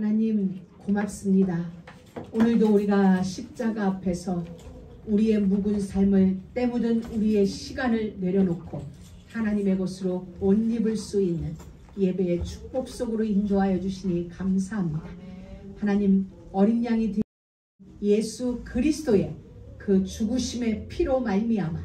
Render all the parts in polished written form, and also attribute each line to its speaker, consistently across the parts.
Speaker 1: 하나님 고맙습니다. 오늘도 우리가 십자가 앞에서 우리의 묵은 삶을 때묻은 우리의 시간을 내려놓고 하나님의 것으로 옷 입을 수 있는 예배의 축복 속으로 인도하여 주시니 감사합니다. 하나님, 어린 양이 되신 예수 그리스도의 그 죽으심의 피로 말미암아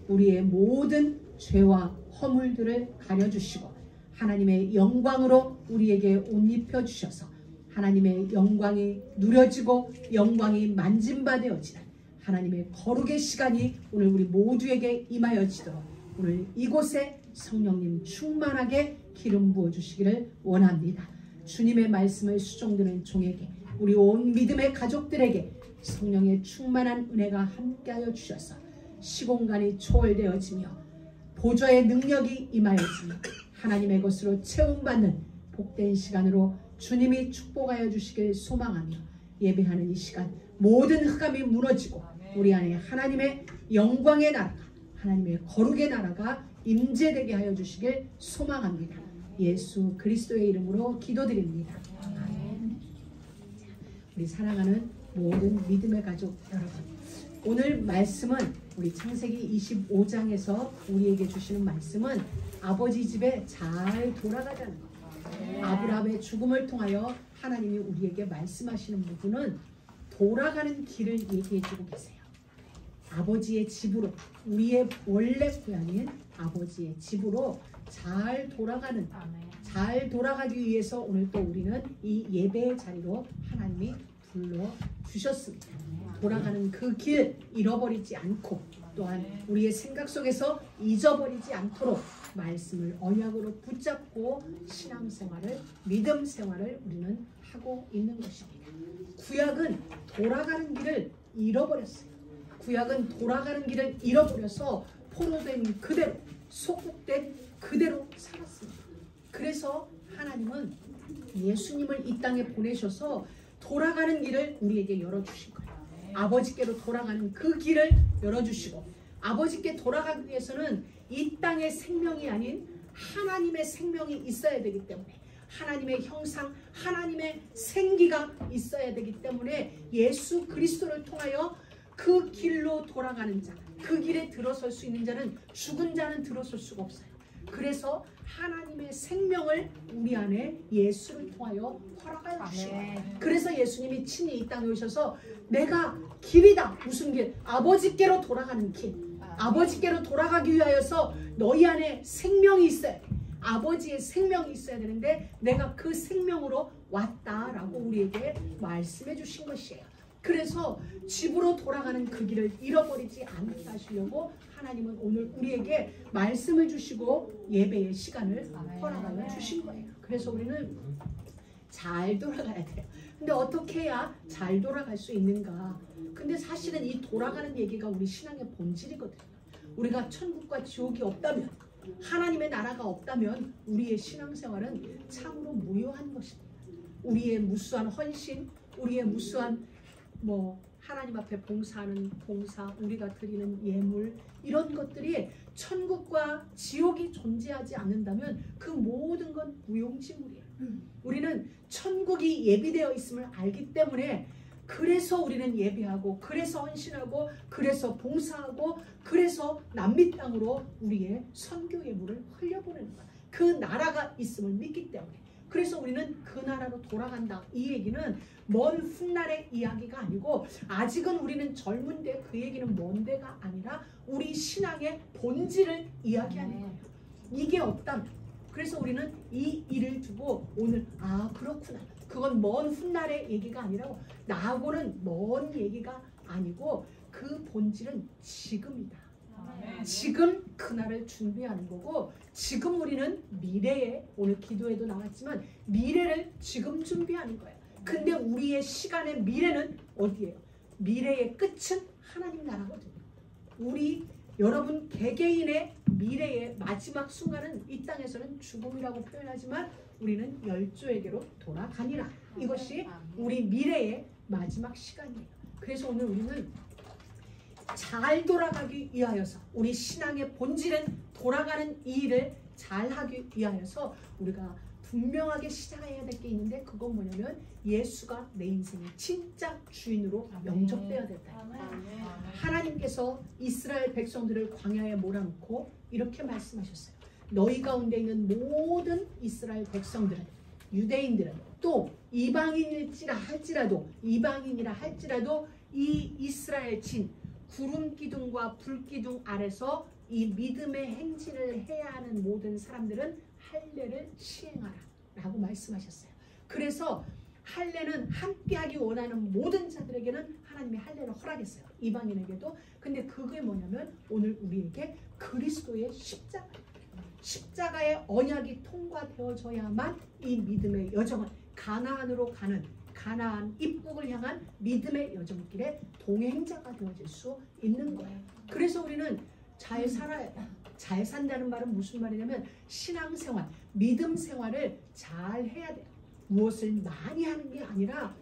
Speaker 1: 우리의 모든 죄와 허물들을 가려주시고 하나님의 영광으로 우리에게 옷 입혀 주셔서 하나님의 영광이 누려지고 영광이 만짐받아지는 하나님의 거룩의 시간이 오늘 우리 모두에게 임하여지도록 오늘 이곳에 성령님 충만하게 기름 부어주시기를 원합니다. 주님의 말씀을 수종드는 종에게 우리 온 믿음의 가족들에게 성령의 충만한 은혜가 함께하여 주셔서 시공간이 초월되어지며 보좌의 능력이 임하여지며 하나님의 것으로 채움받는 복된 시간으로 주님이 축복하여 주시길 소망하며 예배하는 이 시간 모든 흑암이 무너지고 우리 안에 하나님의 영광의 나라가 하나님의 거룩의 나라가 임재되게 하여 주시길 소망합니다. 예수 그리스도의 이름으로 기도드립니다. 우리 사랑하는 모든 믿음의 가족 여러분, 오늘 말씀은 우리 창세기 25장에서 우리에게 주시는 말씀은 아버지 집에 잘 돌아가자는 것. 아브라함의 죽음을 통하여 하나님이 우리에게 말씀하시는 부분은 돌아가는 길을 얘기해주고 계세요. 아버지의 집으로, 우리의 원래 고향인 아버지의 집으로 잘 돌아가기 위해서 오늘 또 우리는 이 예배의 자리로 하나님이 불러주셨습니다. 돌아가는 그 길 잃어버리지 않고 또한 우리의 생각 속에서 잊어버리지 않도록 말씀을 언약으로 붙잡고 신앙생활을, 믿음 생활을 우리는 하고 있는 것입니다. 구약은 돌아가는 길을 잃어버렸어요. 구약은 돌아가는 길을 잃어버려서 포로된 그대로, 속국된 그대로 살았습니다. 그래서 하나님은 예수님을 이 땅에 보내셔서 돌아가는 길을 우리에게 열어주신 거예요. 아버지께로 돌아가는 그 길을 열어주시고, 아버지께 돌아가기 위해서는 이 땅의 생명이 아닌 하나님의 생명이 있어야 되기 때문에, 하나님의 형상, 하나님의 생기가 있어야 되기 때문에 예수 그리스도를 통하여 그 길로 돌아가는 자, 그 길에 들어설 수 있는 자는, 죽은 자는 들어설 수가 없어요. 그래서 하나님의 생명을 우리 안에 예수를 통하여 허락하여 주시고, 그래서 예수님이 친히 이 땅에 오셔서 내가 길이다. 무슨 길? 아버지께로 돌아가는 길. 아버지께로 돌아가기 위하여서 너희 안에 생명이 있어야 돼. 아버지의 생명이 있어야 되는데 내가 그 생명으로 왔다라고 우리에게 말씀해 주신 것이에요. 그래서 집으로 돌아가는 그 길을 잃어버리지 않게 하시려고 하나님은 오늘 우리에게 말씀을 주시고 예배의 시간을 허락하여 주신 거예요. 그래서 우리는 잘 돌아가야 돼요. 근데 어떻게 해야 잘 돌아갈 수 있는가? 근데 사실은 이 돌아가는 얘기가 우리 신앙의 본질이거든요. 우리가 천국과 지옥이 없다면, 하나님의 나라가 없다면 우리의 신앙생활은 참으로 무효한 것입니다. 우리의 무수한 헌신, 우리의 무수한 하나님 앞에 봉사하는 봉사, 우리가 드리는 예물, 이런 것들이 천국과 지옥이 존재하지 않는다면 그 모든 건 무용지물이에요. 우리는 천국이 예비되어 있음을 알기 때문에, 그래서 우리는 예배하고, 그래서 헌신하고, 그래서 봉사하고, 그래서 남미 땅으로 우리의 선교 예물을 흘려보내는 거야. 그 나라가 있음을 믿기 때문에. 그래서 우리는 그 나라로 돌아간다. 이 얘기는 먼 훗날의 이야기가 아니고, 아직은 우리는 젊은데 그 얘기는 먼 데가 아니라 우리 신앙의 본질을 이야기하는 거예요. 이게 없다면, 그래서 우리는 이 일을 두고 오늘 그렇구나, 그건 먼 훗날의 얘기가 아니라 나하고는 먼 얘기가 아니고 그 본질은 지금이다. 지금 그날을 준비하는 거고, 지금 우리는 미래에, 오늘 기도에도 나왔지만 미래를 지금 준비하는 거예요. 근데 우리의 시간의 미래는 어디예요? 미래의 끝은 하나님 나라거든요. 여러분 개개인의 미래의 마지막 순간은 이 땅에서는 죽음이라고 표현하지만 우리는 열조에게로 돌아가니라. 이것이 우리 미래의 마지막 시간이에요. 그래서 오늘 우리는 잘 돌아가기 위하여서, 우리 신앙의 본질은 돌아가는 이 일을 잘하기 위하여서 우리가 분명하게 시작해야 될 게 있는데 그건 뭐냐면 예수가 내 인생의 진짜 주인으로 영접되어야 된다. 하나님께서 이스라엘 백성들을 광야에 몰아넣고 이렇게 말씀하셨어요. 너희 가운데 있는 모든 이스라엘 백성들은, 유대인들은, 또 이방인이라 할지라도 이 이스라엘 진 구름 기둥과 불 기둥 아래서 이 믿음의 행진을 해야 하는 모든 사람들은 할례를 시행하라 라고 말씀하셨어요. 그래서 할례는 함께하기 원하는 모든 자들에게는 하나님이 할례를 허락했어요. 이방인에게도. 근데 그게 뭐냐면 오늘 우리에게 그리스도의 십자가의 언약이 통과되어져야만 이 믿음의 여정은 가나안으로 가는, 가나안 입국을 향한 믿음의 여정길에 동행자가 되어질 수 있는 거예요. 그래서 우리는 잘 살아야 돼. 잘 산다는 말은 무슨 말이냐면 신앙생활, 믿음 생활을 잘 해야 돼요. 무엇을 많이 하는 게 아니라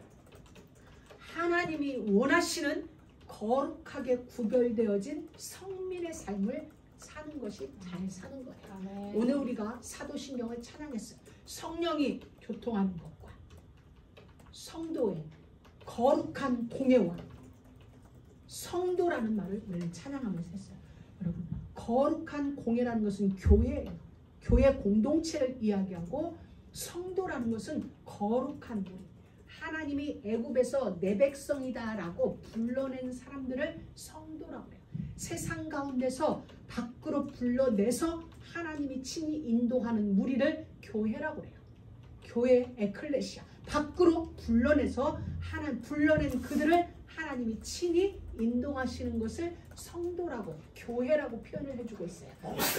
Speaker 1: 하나님이 원하시는 거룩하게 구별되어진 성민의 삶을 사는 것이 잘 사는 거예요. 아멘. 오늘 우리가 사도신경을 찬양했어요. 성령이 교통하는 것과 성도의 거룩한 공예와 성도라는 말을 우리는 찬양하면서 했어요. 여러분, 거룩한 공예라는 것은 교회예요. 교회 공동체를 이야기하고 성도라는 것은 거룩한 우리, 하나님이 애굽에서 내 백성이다 라고 불러낸 사람들을 성도라고 해요. 세상 가운데서 밖으로 불러내서 하나님이 친히 인도하는 무리를 교회라고 해요. 교회 에클레시아, 밖으로 불러내서 불러낸 그들을 하나님이 친히 인도하시는 것을 성도라고, 교회라고 표현을 해주고 있어요.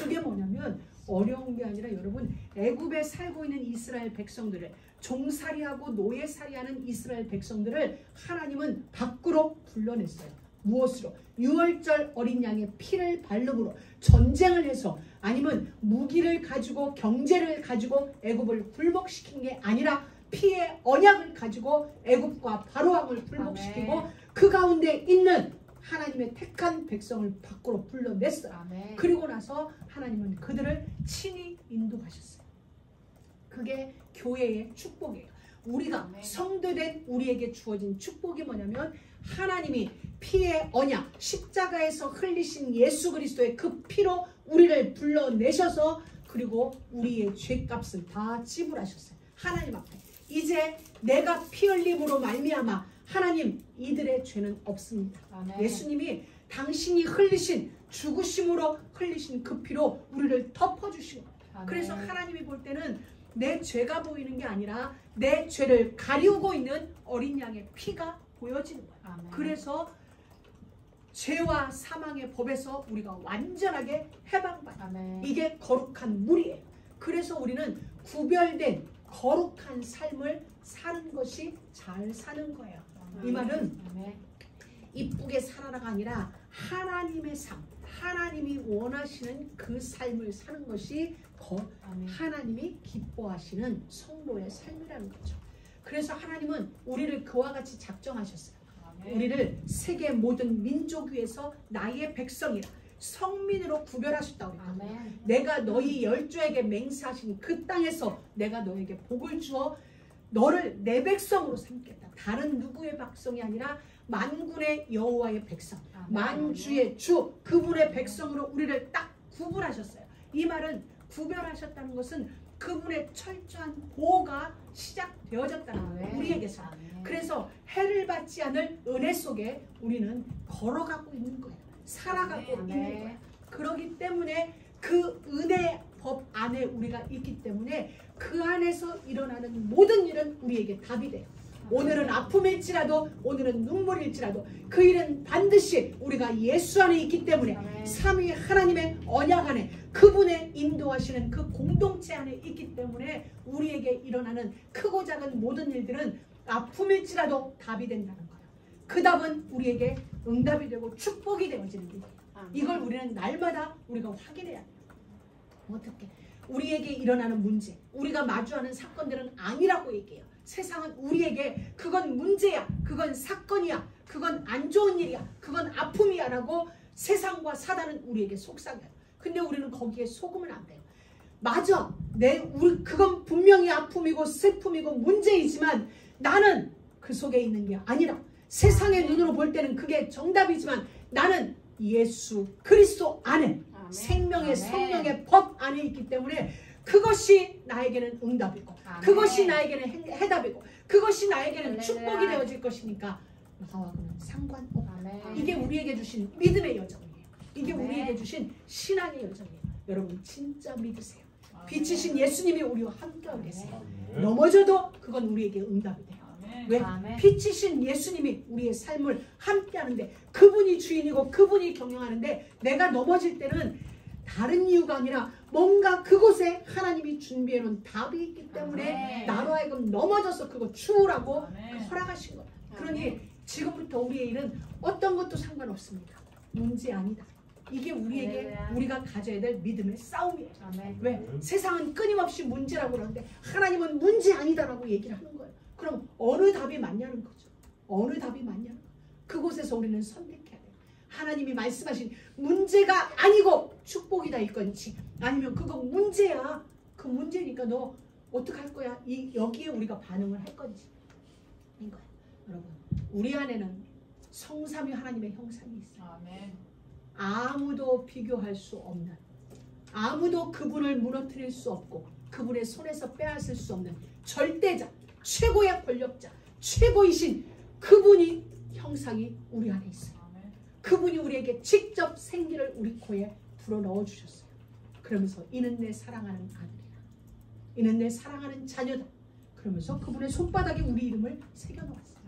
Speaker 1: 그게 뭐냐면 어려운 게 아니라 여러분, 애굽에 살고 있는 이스라엘 백성들을, 종살이하고 노예살이하는 이스라엘 백성들을 하나님은 밖으로 불러냈어요. 무엇으로? 유월절 어린 양의 피를 발름으로 전쟁을 해서, 아니면 무기를 가지고 경제를 가지고 애굽을 굴복시킨 게 아니라 피의 언약을 가지고 애굽과 바로왕을 굴복시키고 아멘. 그 가운데 있는 하나님의 택한 백성을 밖으로 불러냈어요. 아멘. 그리고 나서 하나님은 그들을 친히 인도하셨어요. 그게 교회의 축복이에요. 우리가 아멘. 성도된 우리에게 주어진 축복이 뭐냐면 하나님이 피의 언약, 십자가에서 흘리신 예수 그리스도의 그 피로 우리를 불러내셔서 그리고 우리의 죄값을 다 지불하셨어요. 하나님 앞에. 이제 내가 피 흘림으로 말미암아 하나님, 이들의 죄는 없습니다. 아멘. 예수님이 당신이 흘리신, 죽으심으로 흘리신 그 피로 우리를 덮어주신 거예요. 그래서 하나님이 볼 때는 내 죄가 보이는 게 아니라 내 죄를 가리우고 있는 어린 양의 피가 보여지는 거예요. 아멘. 그래서 죄와 사망의 법에서 우리가 완전하게 해방받아요. 이게 거룩한 물이에요. 그래서 우리는 구별된 거룩한 삶을 사는 것이 잘 사는 거예요. 이 말은 이쁘게 살아라가 아니라 하나님의 삶, 하나님이 원하시는 그 삶을 사는 것이 하나님이 기뻐하시는 성도의 삶이라는 거죠. 그래서 하나님은 우리를 그와 같이 작정하셨어요. 우리를 세계 모든 민족 위에서 나의 백성이라 성민으로 구별하셨다고 그랬거든요. 내가 너희 열조에게 맹세하신 그 땅에서 내가 너에게 복을 주어 너를 내 백성으로 삼겠다. 다른 누구의 백성이 아니라 만군의 여호와의 백성, 만주의 주, 그분의 백성으로 우리를 딱 구분하셨어요. 이 말은 구별하셨다는 것은 그분의 철저한 보호가 시작되어졌다는 거예요. 우리에게서. 그래서 해를 받지 않을 은혜 속에 우리는 걸어가고 있는 거예요. 살아가고 있는 거예요. 그렇기 때문에 그 은혜 법 안에 우리가 있기 때문에 그 안에서 일어나는 모든 일은 우리에게 답이 돼요. 오늘은 아픔일지라도, 오늘은 눈물일지라도 그 일은 반드시 우리가 예수 안에 있기 때문에 삼위 하나님의 언약 안에 그분의 인도하시는 그 공동체 안에 있기 때문에 우리에게 일어나는 크고 작은 모든 일들은 아픔일지라도 답이 된다는 거예요. 그 답은 우리에게 응답이 되고 축복이 되어지는 일이에요. 이걸 우리는 날마다 우리가 확인해야 돼요. 어떻게? 우리에게 일어나는 문제, 우리가 마주하는 사건들은 아니라고 얘기해요. 세상은 우리에게 그건 문제야, 그건 사건이야, 그건 안 좋은 일이야, 그건 아픔이야 라고 세상과 사단은 우리에게 속삭여요. 근데 우리는 거기에 속으면 안 돼요. 맞아. 우리 그건 분명히 아픔이고 슬픔이고 문제이지만 나는 그 속에 있는 게 아니라 세상의 눈으로 볼 때는 그게 정답이지만 나는 예수 그리스도 안에 생명의 성령의 법 안에 있기 때문에 그것이 나에게는 응답이고 그것이 나에게는 해답이고 그것이 나에게는 축복이 되어질 것이니까 나와 그는 상관없다. 이게 우리에게 주신 믿음의 여정이에요. 이게 우리에게 주신 신앙의 여정이에요. 여러분 진짜 믿으세요. 빛이신 예수님이 우리와 함께하고 계세요. 넘어져도 그건 우리에게 응답이 돼요. 왜? 빛이신 예수님이 우리의 삶을 함께하는데 그분이 주인이고 그분이 경영하는데 내가 넘어질 때는 다른 이유가 아니라 뭔가 그곳에 하나님이 준비해놓은 답이 있기 때문에 나로 하여금 넘어져서 그거 추우라고 허락하신 거예요. 그러니 지금부터 우리의 일은 어떤 것도 상관없습니다. 문제 아니다. 이게 우리가 가져야 될 믿음의 싸움이에요. 왜? 세상은 끊임없이 문제라고 그러는데 하나님은 문제 아니다라고 얘기를 하는 거예요. 그럼 어느 답이 맞냐는 거죠. 어느 답이 맞냐는 거예요. 그곳에서 우리는 선택해야 돼요. 하나님이 말씀하신 문제가 아니고 축복이다 일 건지 아니면 그거 문제야. 그 문제니까 너 어떡할 거야. 여기에 우리가 반응을 할 건지 인 거예요. 여러분 우리 안에는 성삼위 하나님의 형상이 있어요. 아무도 비교할 수 없는 아무도 그분을 무너뜨릴 수 없고 그분의 손에서 빼앗을 수 없는 절대자 최고의 권력자 최고이신 그분이 형상이 우리 안에 있어요. 그분이 우리에게 직접 생기를 우리 코에 불어넣어 주셨어요. 그러면서 이는 내 사랑하는 아들이다. 이는 내 사랑하는 자녀다. 그러면서 그분의 손바닥에 우리 이름을 새겨놓았어요.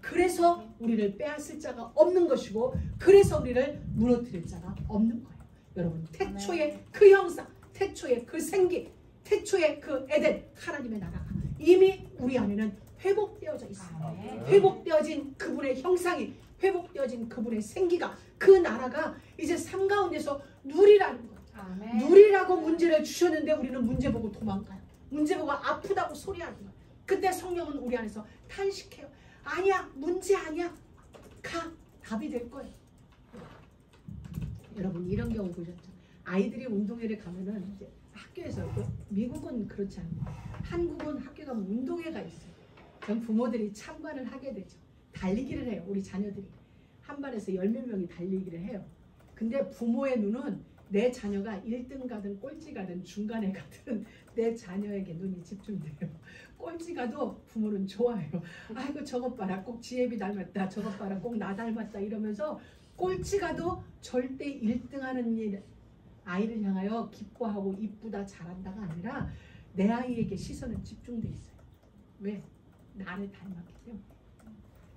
Speaker 1: 그래서 우리를 빼앗을 자가 없는 것이고 그래서 우리를 무너뜨릴 자가 없는 거예요. 여러분 태초의 그 형상 태초의 그 생기 태초의 그 에덴 하나님의 나라가 이미 우리 안에는 회복되어져 있어요. 회복되어진 그분의 형상이 회복되어진 그분의 생기가 그 나라가 이제 삶 가운데서 누리라는 거예요. 누리라고 문제를 주셨는데 우리는 문제 보고 도망가요. 문제 보고 아프다고 소리하는 거예요. 그때 성령은 우리 안에서 탄식해요. 아니야 문제 아니야 가 답이 될 거예요. 여러분 이런 경우 보셨죠? 아이들이 운동회를 가면은 이제 학교에서 미국은 그렇지 않아요. 한국은 학교 가면 운동회가 있어요. 전 부모들이 참관을 하게 되죠. 달리기를 해요. 우리 자녀들이 한 반에서 10몇 명이 달리기를 해요. 근데 부모의 눈은 내 자녀가 1등 가든 꼴찌 가든 중간에 가든 내 자녀에게 눈이 집중돼요. 꼴찌 가도 부모는 좋아해요. 아이고 저것 봐라 꼭 지혜비 닮았다. 저것 봐라 꼭 나 닮았다 이러면서 꼴찌 가도 절대 1등 하는 일 아이를 향하여 기뻐하고 이쁘다 잘한다가 아니라 내 아이에게 시선은 집중돼 있어요. 왜? 나를 닮았기 때문에.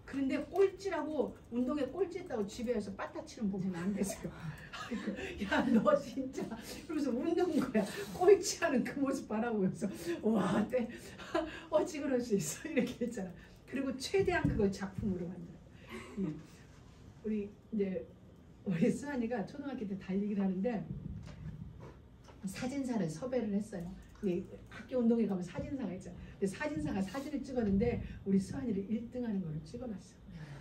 Speaker 1: 그런데 꼴찌라고 운동에 꼴찌했다고 집에 와서 빠따치는 보면 안 되세요. 야 너 진짜 그러면서 웃는 거야. 꼴찌하는 그 모습 바라보면서 와 어찌 그럴 수 있어 이렇게 했잖아. 그리고 최대한 그걸 작품으로 만들어. 우리 수환이가 초등학교 때 달리기를 하는데 사진사를 섭외를 했어요. 학교 운동회 가면 사진사가 있잖아. 근데 사진사가 사진을 찍었는데 우리 수환이를 1등하는 걸 찍어놨어.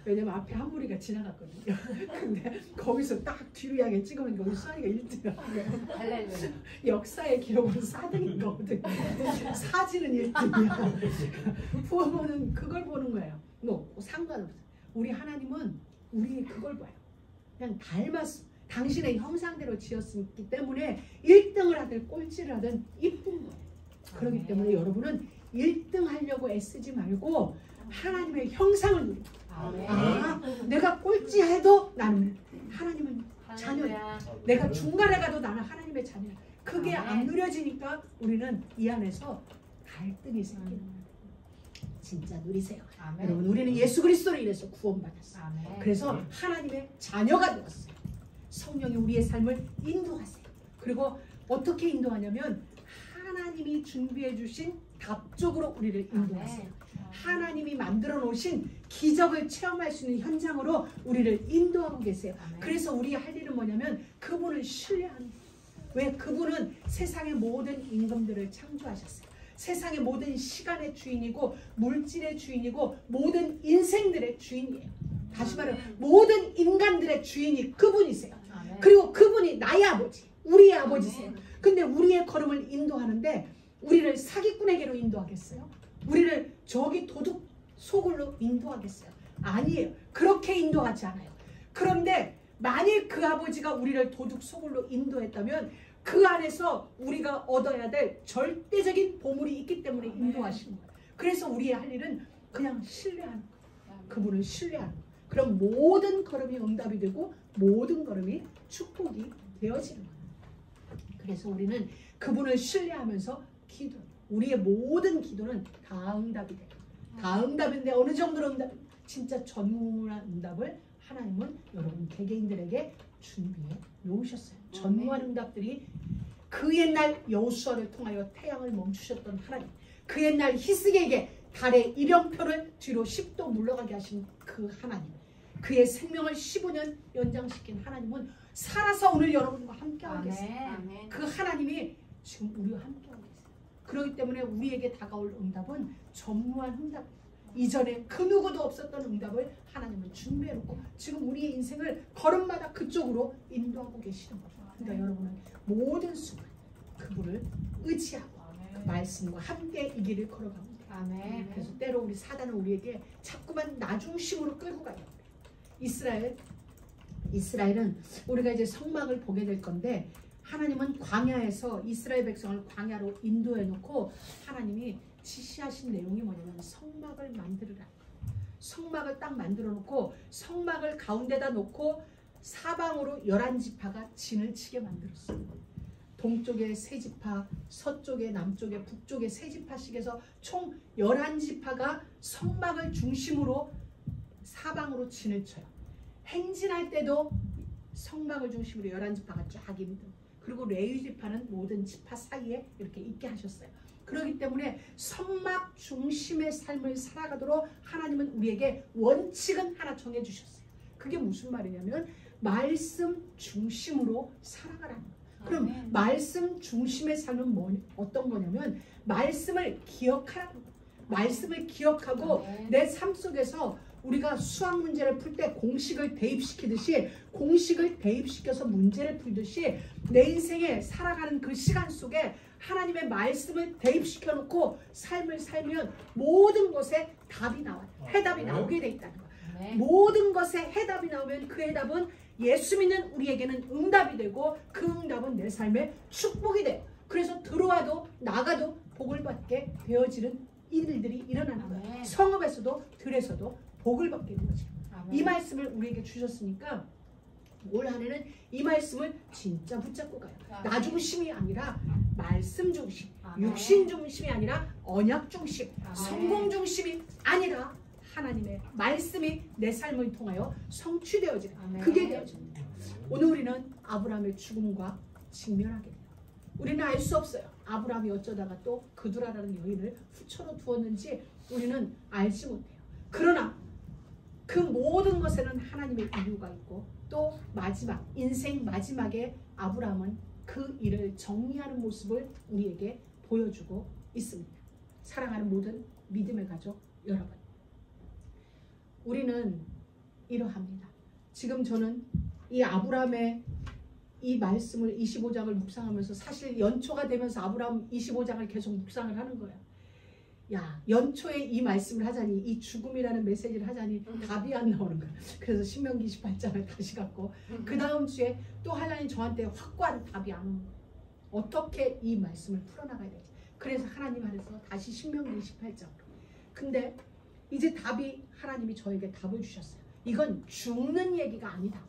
Speaker 1: 왜냐면 앞에 한 무리가 지나갔거든요. 근데 거기서 딱 뒤로 향해 찍으면 우리 수환이가 1등이야. 역사의 기록으로 4등인 거거든요. 사진은 1등이야. 부모는 그걸 보는 거예요. 뭐 상관없어. 우리 하나님은 우리 그걸 봐요. 그냥 닮았어. 당신의 형상대로 지었기 때문에 1등을 하든 꼴찌를 하든 이쁜 거예요. 그렇기 때문에 여러분은 1등 하려고 애쓰지 말고 하나님의 형상을 누리고 내가 꼴찌 해도 나는 하나님은 자녀야. 내가 중간에 가도 나는 하나님의 자녀야. 그게 안 누려지니까 우리는 이 안에서 갈등이 생기는 거예요. 진짜 누리세요. 여러분 우리는 예수 그리스도로 인해서 구원받았어요. 그래서 하나님의 자녀가 되었어요. 성령이 우리의 삶을 인도하세요. 그리고 어떻게 인도하냐면 하나님이 준비해 주신 답적으로 우리를 인도하세요. 하나님이 만들어 놓으신 기적을 체험할 수 있는 현장으로 우리를 인도하고 계세요. 그래서 우리 할 일은 뭐냐면 그분을 신뢰하는 거예요. 왜? 그분은 세상의 모든 임금들을 창조하셨어요. 세상의 모든 시간의 주인이고 물질의 주인이고 모든 인생들의 주인이에요. 다시 말해 모든 인간들의 주인이 그분이세요. 그리고 그분이 나의 아버지, 우리의 아버지세요. 근데 우리의 걸음을 인도하는데 우리를 사기꾼에게로 인도하겠어요? 우리를 저기 도둑 소굴로 인도하겠어요? 아니에요. 그렇게 인도하지 않아요. 그런데 만일 그 아버지가 우리를 도둑 소굴로 인도했다면 그 안에서 우리가 얻어야 될 절대적인 보물이 있기 때문에 인도하시는 거예요. 그래서 우리의 할 일은 그냥 신뢰하는 거예요. 그분을 신뢰하는 거예요. 그럼 모든 걸음이 응답이 되고 모든 걸음이 축복이 되어지는 거예요. 그래서 우리는 그분을 신뢰하면서 기도해요. 우리의 모든 기도는 다 응답이 돼요. 다 응답인데 어느 정도로 응답? 진짜 전무한 응답을 하나님은 여러분 개개인들에게 준비해 놓으셨어요. 전무한 응답들이 그 옛날 여호수아를 통하여 태양을 멈추셨던 하나님, 그 옛날 히스기에게 달의 일영표를 뒤로 10도 물러가게 하신 그 하나님, 그의 생명을 15년 연장시킨 하나님은 살아서 오늘 여러분과 함께하고 계세요. 그 하나님이 지금 우리와 함께하고 계세요. 그렇기 때문에 우리에게 다가올 응답은 전무한 응답, 이전에 그 누구도 없었던 응답을 하나님은 준비해놓고 지금 우리의 인생을 걸음마다 그쪽으로 인도하고 계시는 거죠. 그러니까 여러분은 모든 순간 그분을 의지하고 그 말씀과 함께 이 길을 걸어가면 돼요.
Speaker 2: 아멘.
Speaker 1: 그래서 때로 우리 사단은 우리에게 자꾸만 나중심으로 끌고 가요. 이스라엘은 우리가 이제 성막을 보게 될 건데 하나님은 광야에서 이스라엘 백성을 광야로 인도해 놓고 하나님이 지시하신 내용이 뭐냐면 성막을 만들으라. 성막을 딱 만들어 놓고 성막을 가운데다 놓고 사방으로 11지파가 진을 치게 만들었어요. 동쪽에 3지파, 서쪽에 남쪽에 북쪽에 3지파씩 해서 총 11지파가 성막을 중심으로 사방으로 진을 쳐요. 행진할 때도 성막을 중심으로 11지파가 쫙 있는, 그리고 레위지파는 모든 지파 사이에 이렇게 있게 하셨어요. 그렇기 때문에 성막 중심의 삶을 살아가도록 하나님은 우리에게 원칙은 하나 정해주셨어요. 그게 무슨 말이냐면 말씀 중심으로 살아가라는 거예요. 그럼 말씀 중심의 삶은 어떤 거냐면 말씀을 기억하라는 거예요. 말씀을 기억하고 내 삶 속에서 우리가 수학 문제를 풀 때 공식을 대입시키듯이 공식을 대입시켜서 문제를 풀듯이 내 인생에 살아가는 그 시간 속에 하나님의 말씀을 대입시켜 놓고 삶을 살면 모든 것에 답이 나와요. 해답이 나오게 돼 있다는 거예요. 모든 것에 해답이 나오면 그 해답은 예수 믿는 우리에게는 응답이 되고 그 응답은 내 삶에 축복이 돼요. 그래서 들어와도 나가도 복을 받게 되어지는 일들이 일어나는 거예요. 성읍에서도 들에서도 복을 받게 되어져요. 이 말씀을 우리에게 주셨으니까 올 한해는 이 말씀을 진짜 붙잡고 가요. 나 중심이 아니라 말씀 중심, 육신 중심이 아니라 언약 중심, 성공 중심이 아니라 하나님의 말씀이 내 삶을 통하여 성취되어지는, 그게 되어집니다. 오늘 우리는 아브라함의 죽음과 직면하게 돼요. 우리는 알 수 없어요. 아브라함이 어쩌다가 또 그두라라는 여인을 후처로 두었는지 우리는 알지 못해요. 그러나 그 모든 것에는 하나님의 이유가 있고 또 마지막 인생 마지막에 아브라함은 그 일을 정리하는 모습을 우리에게 보여주고 있습니다. 사랑하는 모든 믿음의 가족 여러분, 우리는 이러합니다. 지금 저는 이 아브라함의 이 말씀을 25장을 묵상하면서 사실 연초가 되면서 아브라함 25장을 계속 묵상을 하는 거예요. 야, 연초에 이 말씀을 하자니, 이 죽음이라는 메시지를 하자니 답이 안 나오는 거예요. 그래서 신명기 28장을 다시 갖고 그 다음 주에 또 하나님 저한테 확고한 답이 안 오는 거예요. 어떻게 이 말씀을 풀어나가야 될지. 그래서 하나님 안에서 다시 신명기 28장. 근데 이제 답이, 하나님이 저에게 답을 주셨어요. 이건 죽는 얘기가 아니다.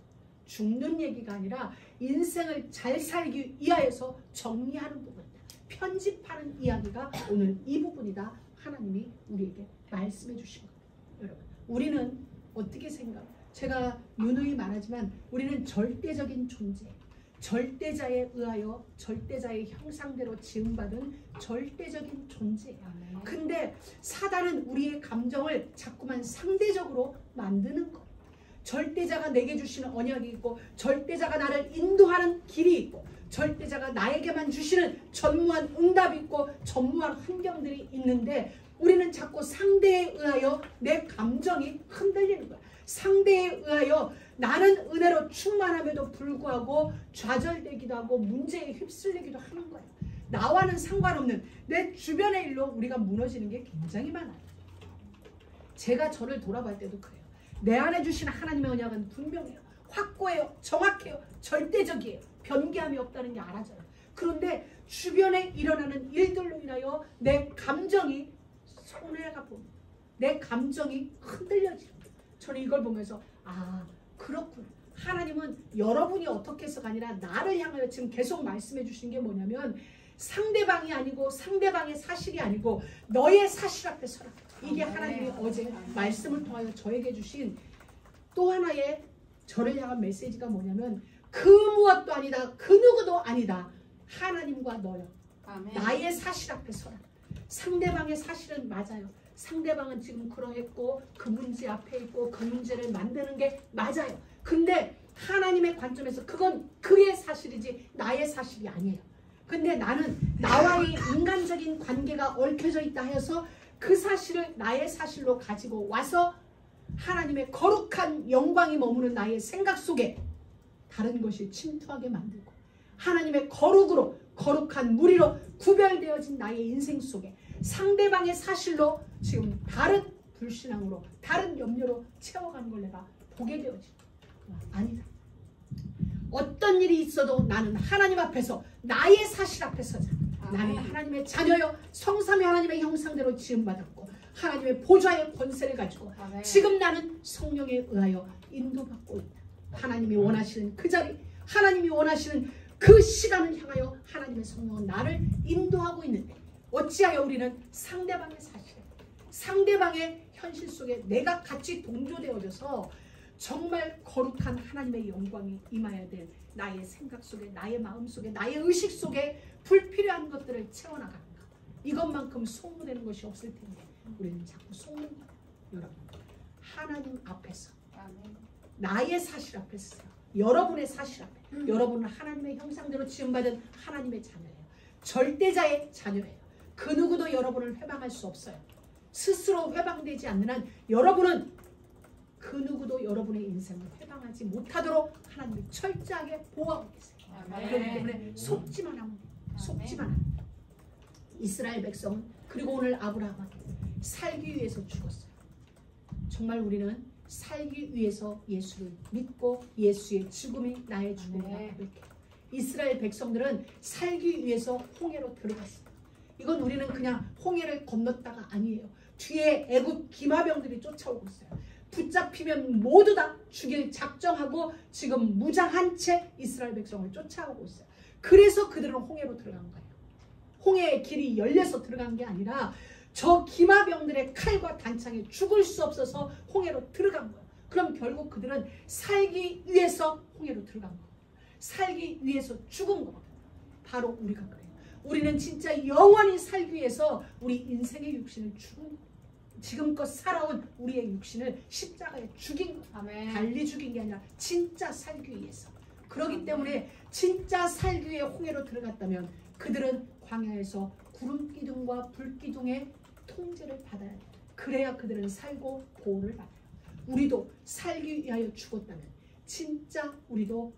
Speaker 1: 죽는 얘기가 아니라 인생을 잘 살기 위하여서 정리하는 부분이다. 편집하는 이야기가 오늘 이 부분이다. 하나님이 우리에게 말씀해 주신 겁니다. 여러분, 우리는 어떻게 생각? 제가 누누이 말하지만 우리는 절대적인 존재예요. 절대자에 의하여 절대자의 형상대로 지음받은 절대적인 존재예요. 근데 사단은 우리의 감정을 자꾸만 상대적으로 만드는 거예요. 절대자가 내게 주시는 언약이 있고 절대자가 나를 인도하는 길이 있고 절대자가 나에게만 주시는 전무한 응답이 있고 전무한 환경들이 있는데 우리는 자꾸 상대에 의하여 내 감정이 흔들리는 거야. 상대에 의하여 나는 은혜로 충만함에도 불구하고 좌절되기도 하고 문제에 휩쓸리기도 하는 거예요. 나와는 상관없는 내 주변의 일로 우리가 무너지는 게 굉장히 많아요. 제가 저를 돌아볼 때도 그래요. 내 안에 주신 하나님의 언약은 분명해요. 확고해요. 정확해요. 절대적이에요. 변개함이 없다는 게 알아져요. 그런데 주변에 일어나는 일들로 인하여 내 감정이 손해가 봅니다. 내 감정이 흔들려지죠. 저는 이걸 보면서 그렇구나. 하나님은 여러분이 어떻게 해서가 아니라 나를 향하여 지금 계속 말씀해 주신 게 뭐냐면 상대방이 아니고 상대방의 사실이 아니고 너의 사실 앞에 서라. 이게 하나님이 어제 말씀을 통하여 저에게 주신 또 하나의 저를 향한 메시지가 뭐냐면 그 무엇도 아니다. 그 누구도 아니다. 하나님과 너요. 나의 사실 앞에 서라. 상대방의 사실은 맞아요. 상대방은 지금 그러했고 그 문제 앞에 있고 그 문제를 만드는 게 맞아요. 근데 하나님의 관점에서 그건 그의 사실이지 나의 사실이 아니에요. 근데 나는 나와의 인간적인 관계가 얽혀져 있다 해서 그 사실을 나의 사실로 가지고 와서 하나님의 거룩한 영광이 머무는 나의 생각 속에 다른 것이 침투하게 만들고 하나님의 거룩으로 거룩한 무리로 구별되어진 나의 인생 속에 상대방의 사실로 지금 다른 불신앙으로 다른 염려로 채워가는 걸 내가 보게 되어지고 아니다. 어떤 일이 있어도 나는 하나님 앞에서 나의 사실 앞에 서자. 나는 하나님의 자녀요 성삼위 하나님의 형상대로 지음받았고 하나님의 보좌의 권세를 가지고 지금 나는 성령에 의하여 인도받고 있다. 하나님이 원하시는 그 자리 하나님이 원하시는 그 시간을 향하여 하나님의 성령은 나를 인도하고 있는데 어찌하여 우리는 상대방의 사실 상대방의 현실 속에 내가 같이 동조되어져서 정말 거룩한 하나님의 영광이 임하여야 될 나의 생각 속에 나의 마음 속에 나의 의식 속에 불필요한 것들을 채워나가는가. 이것만큼 속노되는 것이 없을 텐데 우리는 자꾸 속는 거예요. 여러분 하나님 앞에서 나의 사실 앞에서 여러분의 사실 앞에 여러분은 하나님의 형상대로 지음받은 하나님의 자녀예요. 절대자의 자녀예요. 그 누구도 여러분을 회방할 수 없어요. 스스로 회방되지 않는 한 여러분은 그 누구도 여러분의 인생을 회방하지 못하도록 하나님이 철저하게 보호하고 계세요. 그렇기 때문에 속지만 하면 돼요. 속지만 하면 돼요. 이스라엘 백성은 그리고 오늘 아브라함에게 살기 위해서 죽었어요. 정말 우리는 살기 위해서 예수를 믿고 예수의 죽음이 나의 죽음이라고 고백해요. 이스라엘 백성들은 살기 위해서 홍해로 들어갔습니다. 이건 우리는 그냥 홍해를 건넜다가 아니에요. 뒤에 애굽 기마병들이 쫓아오고 있어요. 붙잡히면 모두 다 죽일 작정하고 지금 무장한 채 이스라엘 백성을 쫓아오고 있어요. 그래서 그들은 홍해로 들어간 거예요. 홍해의 길이 열려서 들어간 게 아니라 저 기마병들의 칼과 단창에 죽을 수 없어서 홍해로 들어간 거예요. 그럼 결국 그들은 살기 위해서 홍해로 들어간 거예요. 살기 위해서 죽은 거거든요. 바로 우리가 그래요. 우리는 진짜 영원히 살기 위해서 우리 인생의 육신을 죽은 거예요. 지금껏 살아온 우리의 육신을 십자가에 죽인 거예요. 달리 죽인 게 아니라 진짜 살기 위해서. 그렇기 때문에 진짜 살기 위해 홍해로 들어갔다면 그들은 광야에서 구름 기둥과 불 기둥의 통제를 받아야 돼요. 그래야 그들은 살고 보호를 받아요. 우리도 살기 위하여 죽었다면 진짜 우리도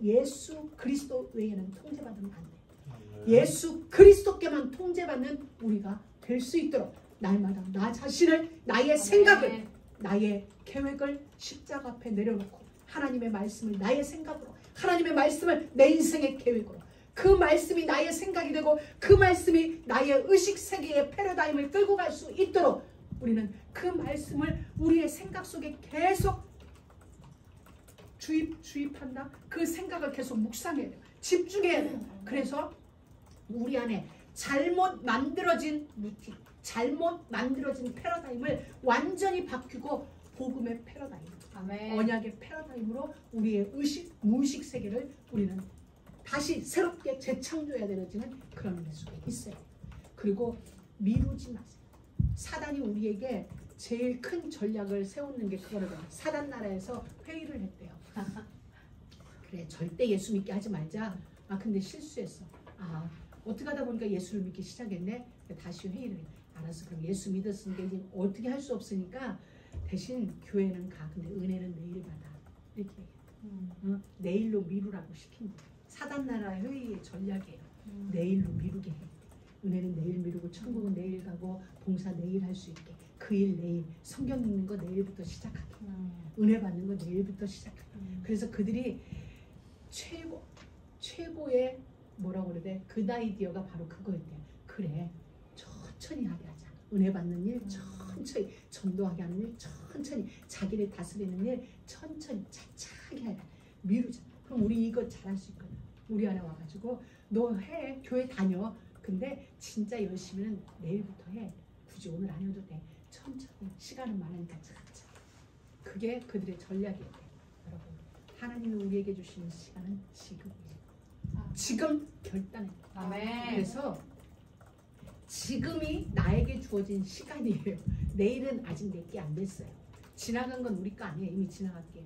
Speaker 1: 예수 그리스도 외에는 통제받으면 안 돼요. 예수 그리스도께만 통제받는 우리가 될 수 있도록 날마다 나 자신을 나의 생각을 나의 계획을 십자가 앞에 내려놓고 하나님의 말씀을 나의 생각으로 하나님의 말씀을 내 인생의 계획으로 그 말씀이 나의 생각이 되고 그 말씀이 나의 의식세계의 패러다임을 끌고 갈 수 있도록 우리는 그 말씀을 우리의 생각 속에 계속 주입한다. 그 생각을 계속 묵상해야 돼요. 집중해야 돼요. 그래서 우리 안에 잘못 만들어진 루틴 잘못 만들어진 패러다임을 완전히 바뀌고 복음의 패러다임 언약의 패러다임으로 우리의 의식 무의식 세계를 우리는 다시 새롭게 재창조해야 되는 그런 일 속에 있어요. 그리고 미루지 마세요. 사단이 우리에게 제일 큰 전략을 세우는 게 그거거든요. 사단 나라에서 회의를 했대요. 그래 절대 예수 믿게 하지 말자. 근데 실수했어. 어떻게 하다 보니까 예수를 믿기 시작했네. 다시 회의를 해. 알았어. 그럼 예수 믿었으니까 이제 어떻게 할 수 없으니까 대신 교회는 가. 근데 은혜는 내일 받아. 이렇게 내일로 미루라고 시킵니다. 사단 나라 회의의 전략이에요. 내일로 미루게 해. 은혜는 내일 미루고 천국은 내일 가고 봉사 내일 할 수 있게. 그 일 내일, 성경 읽는 거 내일부터 시작하게. 은혜 받는 거 내일부터 시작하게. 그래서 그들이 최고의 뭐라고 그래야 돼? 그 아이디어가 바로 그거였대요. 그래, 천천히 하게 하자. 은혜 받는 일 천천히, 전도하게 하는 일 천천히, 자기를 다스리는 일 천천히 차차하게 하자. 미루자. 그럼 우리 이거 잘할 수 있거든. 우리 안에 와가지고 너 해, 교회 다녀. 근데 진짜 열심히는 내일부터 해. 굳이 오늘 안 해도 돼. 천천히, 시간은 많으니까 차차. 그게 그들의 전략이에요. 여러분, 하나님이 우리에게 주시는 시간은 지금이에요. 지금 결단해.
Speaker 2: 아멘.
Speaker 1: 그래서 지금이 나에게 주어진 시간이에요. 내일은 아직 내게 안 됐어요. 지나간 건 우리 거 아니에요. 이미 지나갔게.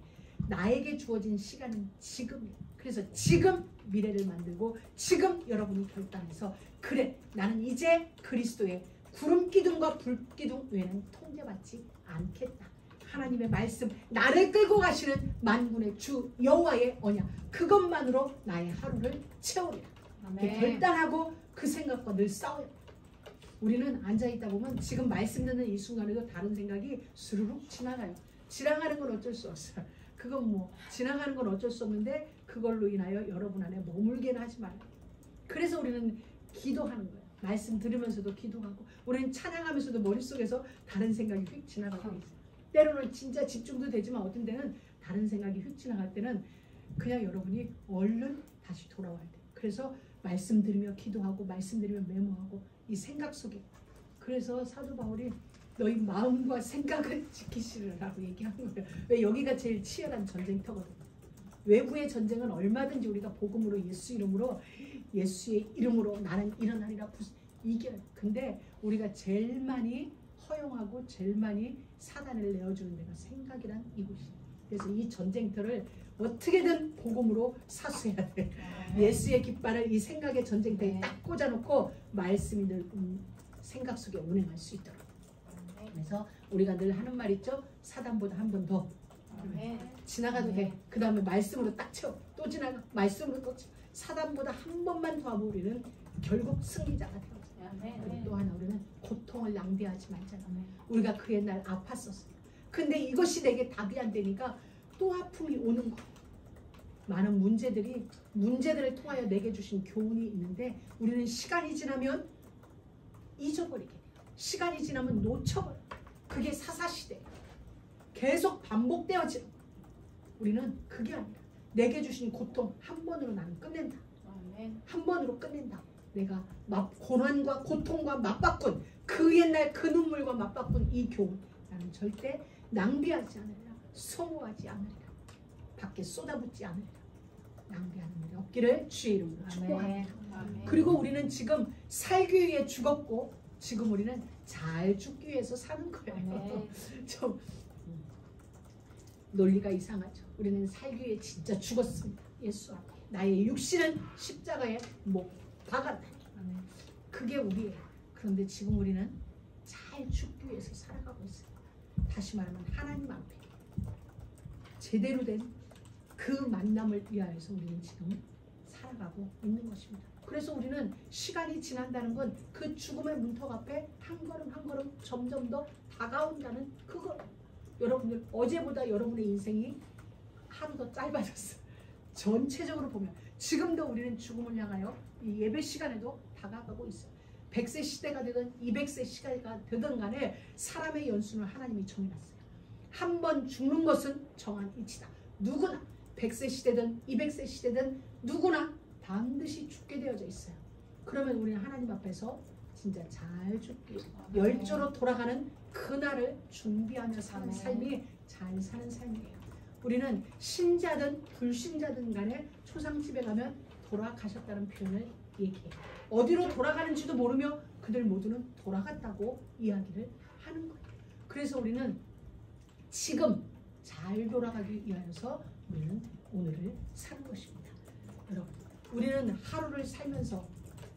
Speaker 1: 나에게 주어진 시간은 지금이에요. 그래서 지금 미래를 만들고 지금 여러분이 결단해서 그래, 나는 이제 그리스도의 구름 기둥과 불 기둥 외에는 통제받지 않겠다. 하나님의 말씀, 나를 끌고 가시는 만군의 주 여호와의 언약, 그것만으로 나의 하루를 채우리라. 결단하고 그 생각과 늘 싸워요. 우리는 앉아있다 보면 지금 말씀 듣는 이 순간에도 다른 생각이 스르륵 지나가요. 지나가는 건 어쩔 수 없어요. 그건 뭐 지나가는 건 어쩔 수 없는데 그걸로 인하여 여러분 안에 머물게는 하지 말아요. 그래서 우리는 기도하는 거예요. 말씀 들으면서도 기도하고, 우리는 찬양하면서도 머릿속에서 다른 생각이 휙 지나가고 있어요. 때로는 진짜 집중도 되지만 어떤 때는 다른 생각이 휙 지나갈 때는 그냥 여러분이 얼른 다시 돌아와야 돼요. 그래서 말씀 들으며 기도하고, 말씀 들으며 메모하고, 이 생각 속에. 그래서 사도 바울이 너희 마음과 생각을 지키시라고 얘기하는 거예요. 왜? 여기가 제일 치열한 전쟁터거든요. 외부의 전쟁은 얼마든지 우리가 복음으로, 예수 이름으로, 예수의 이름으로 나는 일어나리라 이겨요. 근데 우리가 제일 많이 허용하고 제일 많이 사단을 내어주는 데가 생각이란 이곳이에요. 그래서 이 전쟁터를 어떻게든 복음으로 사수해야 돼. 예수의 깃발을 이 생각의 전쟁터에 딱 꽂아놓고 말씀이 늘 생각 속에 운행할 수 있도록. 그래서 우리가 늘 하는 말 있죠. 사단보다 한 번 더 지나가도 돼. 그 다음에 말씀으로 딱 채워. 또 지나가. 말씀으로 또 채워. 사단보다 한 번만 더 하면 우리는 결국 승리자가 되어져요. 그리고 또 하나, 우리는 고통을 낭비하지 말잖아요. 우리가 그 옛날 아팠었어요. 근데 이것이 내게 답이 안 되니까 또 아픔이 오는 거예요. 많은 문제들을 통하여 내게 주신 교훈이 있는데 우리는 시간이 지나면 잊어버리게 돼요. 시간이 지나면 놓쳐버려요. 그게 사사시대예요. 계속 반복되어지는. 우리는 그게 아니라 내게 주신 고통 한 번으로 나는 끝낸다. 한 번으로 끝낸다. 내가 고난과 고통과 맞바꾼 그 옛날 그 눈물과 맞바꾼 이 교훈, 나는 절대 낭비하지 않으리라. 소모하지 않으리라. 밖에 쏟아붓지 않으리라. 낭비하는 일이 없기를 주의 이름으로 축복합니다. 그리고 우리는 지금 살기 위해 죽었고 지금 우리는 잘 죽기 위해서 사는 거예요. 좀 논리가 이상하죠. 우리는 살기 위해 진짜 죽었습니다. 예수 앞에. 나의 육신은 십자가에 못 박았다. 그게 우리예요. 그런데 지금 우리는 잘 죽기 위해서 살아가고 있어요. 다시 말하면 하나님 앞에 제대로 된 그 만남을 위하여서 우리는 지금 살아가고 있는 것입니다. 그래서 우리는 시간이 지난다는 건 그 죽음의 문턱 앞에 한 걸음 한 걸음 점점 더 다가온다는 그거. 여러분들, 어제보다 여러분의 인생이 하루 더 짧아졌어요. 전체적으로 보면 지금도 우리는 죽음을 향하여 이 예배 시간에도 다가가고 있어요. 100세 시대가 되든 200세 시대가 되든 간에 사람의 연수는 하나님이 정해놨어요. 한 번 죽는 것은 정한 이치다. 누구나 100세 시대든 200세 시대든 누구나 반드시 죽게 되어져 있어요. 그러면 우리는 하나님 앞에서 진짜 잘 죽기, 열조로 돌아가는 그날을 준비하며 사는 삶이 잘 사는 삶이에요. 우리는 신자든 불신자든 간에 초상집에 가면 돌아가셨다는 표현을 얘기해요. 어디로 돌아가는지도 모르며 그들 모두는 돌아갔다고 이야기를 하는 거예요. 그래서 우리는 지금 잘 돌아가기 위하여서 우리는 오늘을 사는 것입니다. 여러분, 우리는 하루를 살면서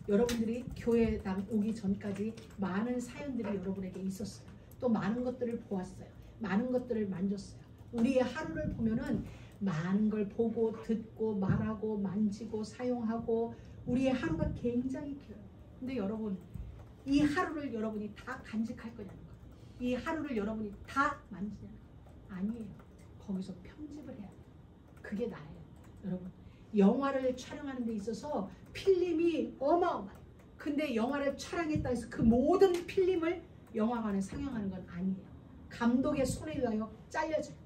Speaker 1: 여러분들이 교회당 오기 전까지 많은 사연들이 여러분에게 있었어요. 또 많은 것들을 보았어요. 많은 것들을 만졌어요. 우리의 하루를 보면은 많은 걸 보고 듣고 말하고 만지고 사용하고 우리의 하루가 굉장히 길어요. 근데 여러분 이 하루를 여러분이 다 간직할 거냐는 거예요. 이 하루를 여러분이 다 만지냐는 거예요. 아니에요. 거기서 편집을 해야 돼요. 그게 나예요. 여러분 영화를 촬영하는 데 있어서 필름이 어마어마해요. 근데 영화를 촬영했다 해서 그 모든 필름을 영화관에 상영하는 건 아니에요. 감독의 손에 의하여 잘려져요.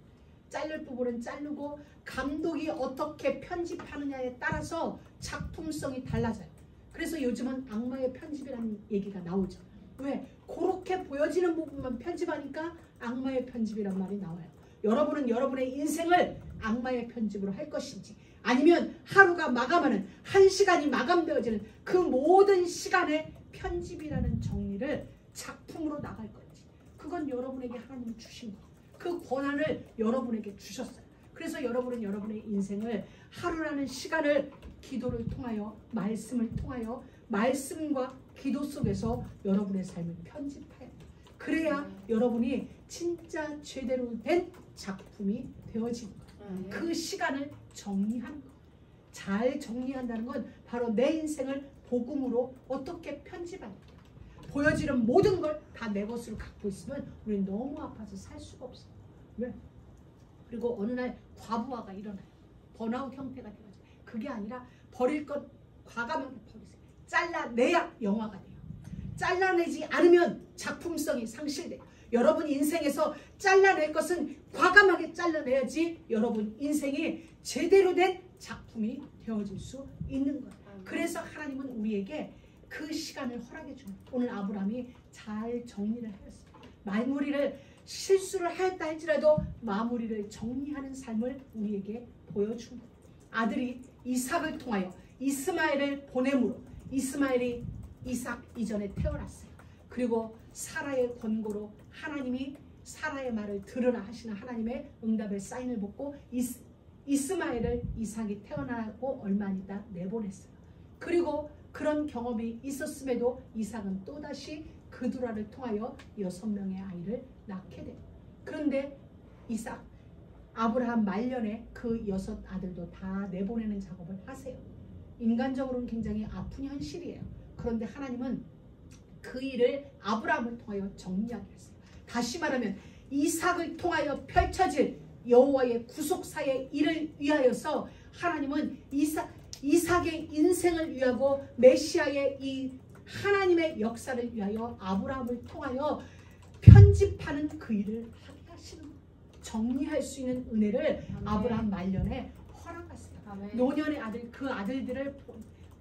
Speaker 1: 잘릴 부분은 자르고 감독이 어떻게 편집하느냐에 따라서 작품성이 달라져요. 그래서 요즘은 악마의 편집이라는 얘기가 나오죠. 왜? 그렇게 보여지는 부분만 편집하니까 악마의 편집이란 말이 나와요. 여러분은 여러분의 인생을 악마의 편집으로 할 것인지 아니면 하루가 마감하는 1시간이 마감되어지는 그 모든 시간의 편집이라는 정리를 작품으로 나갈 건지 그건 여러분에게 하나님이 주신 거예요. 그 권한을 여러분에게 주셨어요. 그래서 여러분은 여러분의 인생을 하루라는 시간을 기도를 통하여 말씀을 통하여 말씀과 기도 속에서 여러분의 삶을 편집해야 돼요. 그래야 여러분이 진짜 제대로 된 작품이 되어지는 거예요. 그 시간을 정리하는 거예요. 잘 정리한다는 건 바로 내 인생을 복음으로 어떻게 편집하는 거예요. 보여지는 모든 걸 다 내 것으로 갖고 있으면 우리는 너무 아파서 살 수가 없어요. 왜? 그리고 어느 날 과부하가 일어나요. 번아웃 형태가 되어져요. 그게 아니라 버릴 것 과감하게 버리세요. 잘라내야 영화가 돼요. 잘라내지 않으면 작품성이 상실돼요. 여러분 인생에서 잘라낼 것은 과감하게 잘라내야지 여러분 인생이 제대로 된 작품이 되어질 수 있는 거예요. 그래서 하나님은 우리에게 그 시간을 허락해 줍니다. 오늘 아브라함이 잘 정리를 하였어요. 마무리를 실수를 하였다 할지라도 마무리를 정리하는 삶을 우리에게 보여준 거예요. 아들이 이삭을 통하여 이스마엘을 보냄으로 이스마엘이 이삭 이전에 태어났어요. 그리고 사라의 권고로 하나님이 사라의 말을 들으라 하시는 하나님의 응답의 사인을 받고 이스마엘을 이삭이 태어나고 얼마 안 있다 내보냈어요. 그리고 그런 경험이 있었음에도 이삭은 또다시 그두라를 통하여 6명의 아이를 낳게 돼요. 그런데 이삭 아브라함 말년에 그 6 아들도 다 내보내는 작업을 하세요. 인간적으로는 굉장히 아픈 현실이에요. 그런데 하나님은 그 일을 아브라함을 통하여 정리하게 했어요. 다시 말하면 이삭을 통하여 펼쳐질 여호와의 구속사의 일을 위하여서 하나님은 이삭의 인생을 위하고 메시아의 이 하나님의 역사를 위하여 아브라함을 통하여 편집하는 그 일을 하게 하시는 거예요. 정리할 수 있는 은혜를 아브라함 말년에 허락하세요. 노년의 아들 그 아들들을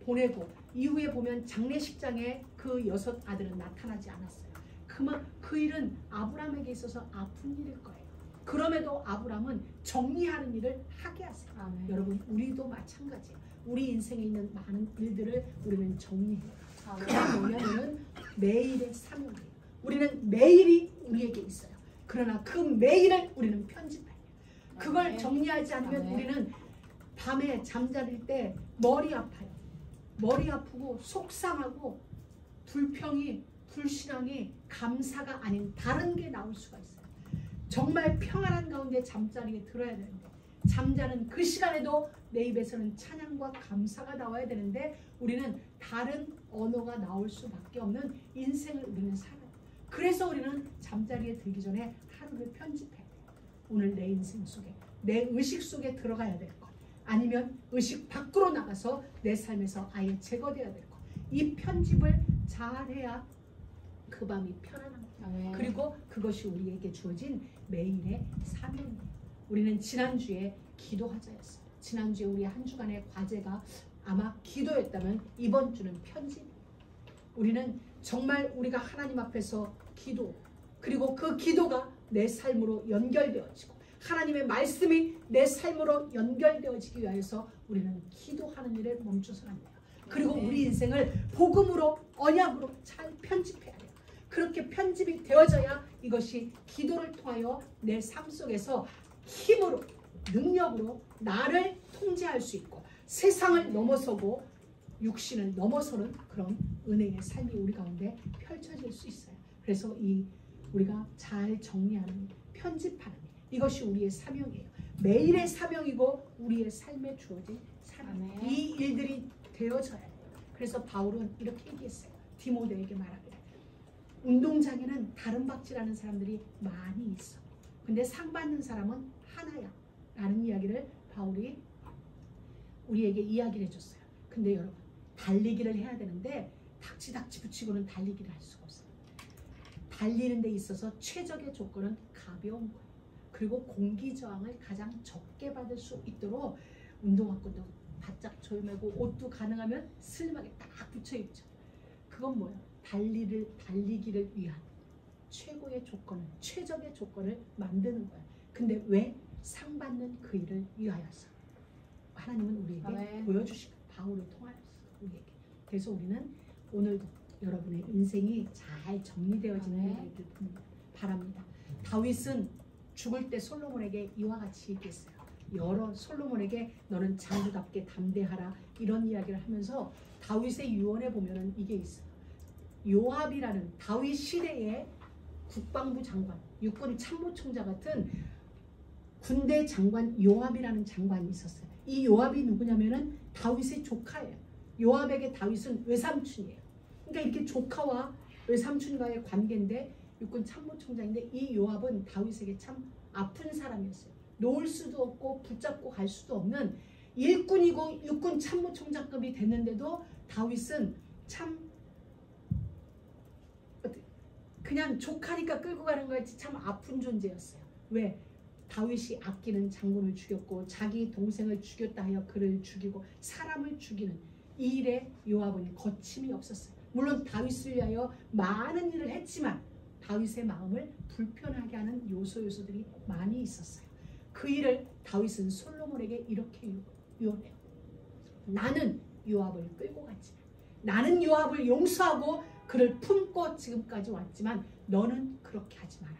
Speaker 1: 보내고 이후에 보면 장례식장에 그 6 아들은 나타나지 않았어요. 그 일은 아브라함에게 있어서 아픈 일일 거예요. 그럼에도 아브라함은 정리하는 일을 하게 하세요. 여러분 우리도 마찬가지예요. 우리 인생에 있는 많은 일들을 우리는 정리해요. 그게 뭐냐면 매일의 사명이에요. 우리는 매일이 우리에게 있어요. 그러나 그 매일을 우리는 편집해요. 그걸 정리하지 않으면 우리는 밤에 잠자릴 때 머리 아파요. 머리 아프고 속상하고 불평이 불신앙이 감사가 아닌 다른 게 나올 수가 있어요. 정말 평안한 가운데 잠자리에 들어야 되는데 잠자는 그 시간에도 내 입에서는 찬양과 감사가 나와야 되는데 우리는 다른 언어가 나올 수밖에 없는 인생을 우리는 살아요. 그래서 우리는 잠자리에 들기 전에 하루를 편집해야 돼요. 오늘 내 인생 속에 내 의식 속에 들어가야 될 것 아니면 의식 밖으로 나가서 내 삶에서 아예 제거되어야 될 것 이 편집을 잘해야 그 밤이 편안한 거예요. 그리고 그것이 우리에게 주어진 매일의 사명이에요. 우리는 지난주에 기도하자였어요. 지난주에 우리 한 주간의 과제가 아마 기도였다면 이번 주는 편집. 우리는 정말 우리가 하나님 앞에서 기도 그리고 그 기도가 내 삶으로 연결되어지고 하나님의 말씀이 내 삶으로 연결되어지기 위해서 우리는 기도하는 일에 멈춰서는 안 돼요. 그리고 우리 인생을 복음으로 언약으로 잘 편집해야 돼요. 그렇게 편집이 되어져야 이것이 기도를 통하여 내 삶 속에서 힘으로 능력으로 나를 통제할 수 있고 세상을 넘어서고 육신을 넘어서는 그런 은혜의 삶이 우리 가운데 펼쳐질 수 있어요. 그래서 우리가 잘 정리하는 편집하는 이것이 우리의 사명이에요. 매일의 사명이고 우리의 삶에 주어진 사명.
Speaker 2: 아멘.
Speaker 1: 이 일들이 되어져야 돼요. 그래서 바울은 이렇게 얘기했어요. 디모데에게 말하기를. 운동장에는 다른 박질하는 사람들이 많이 있어. 근데 상 받는 사람은 하나야. 라는 이야기를 바울이 우리에게 이야기를 해줬어요. 근데 여러분, 달리기를 해야 되는데 닥치닥치 붙이고는 달리기를 할 수가 없어요. 달리는 데 있어서 최적의 조건은 가벼운 거예요. 그리고 공기 저항을 가장 적게 받을 수 있도록 운동화끈도 바짝 조여매고 옷도 가능하면 슬림하게 딱 붙여 입죠. 그건 뭐예요? 달리기를 위한 최고의 조건을, 최적의 조건을 만드는 거예요. 근데 왜? 상 받는 그 일을 위하여서. 하나님은 우리에게
Speaker 2: 아멘.
Speaker 1: 보여주시고 바울을 통하여서 우리에게. 그래서 우리는 오늘도 여러분의 인생이 잘 정리되어지는
Speaker 2: 아멘.
Speaker 1: 일을 바랍니다. 다윗은 죽을 때 솔로몬에게 이와 같이 얘기했어요. 솔로몬에게 너는 장구답게 담대하라, 이런 이야기를 하면서 다윗의 유언에 보면은 이게 있어요. 요압이라는 다윗 시대의 국방부 장관, 육군 참모총장 같은 군대 장관 요압이라는 장관이 있었어요. 이 요압이 누구냐면은 다윗의 조카예요. 요압에게 다윗은 외삼촌이에요. 그러니까 이렇게 조카와 외삼촌과의 관계인데, 육군 참모총장인데, 이 요압은 다윗에게 참 아픈 사람이었어요. 놓을 수도 없고 붙잡고 갈 수도 없는 일꾼이고 육군 참모총장급이 됐는데도 다윗은 참 그냥 조카니까 끌고 가는 거였지 참 아픈 존재였어요. 왜? 다윗이 아끼는 장군을 죽였고 자기 동생을 죽였다 하여 그를 죽이고 사람을 죽이는 이 일에 요압은 거침이 없었어요. 물론 다윗을 위하여 많은 일을 했지만 다윗의 마음을 불편하게 하는 요소들이 많이 있었어요. 그 일을 다윗은 솔로몬에게 이렇게 유언해요. 나는 요압을 끌고 갔지만, 나는 요압을 용서하고 그를 품고 지금까지 왔지만 너는 그렇게 하지 말아라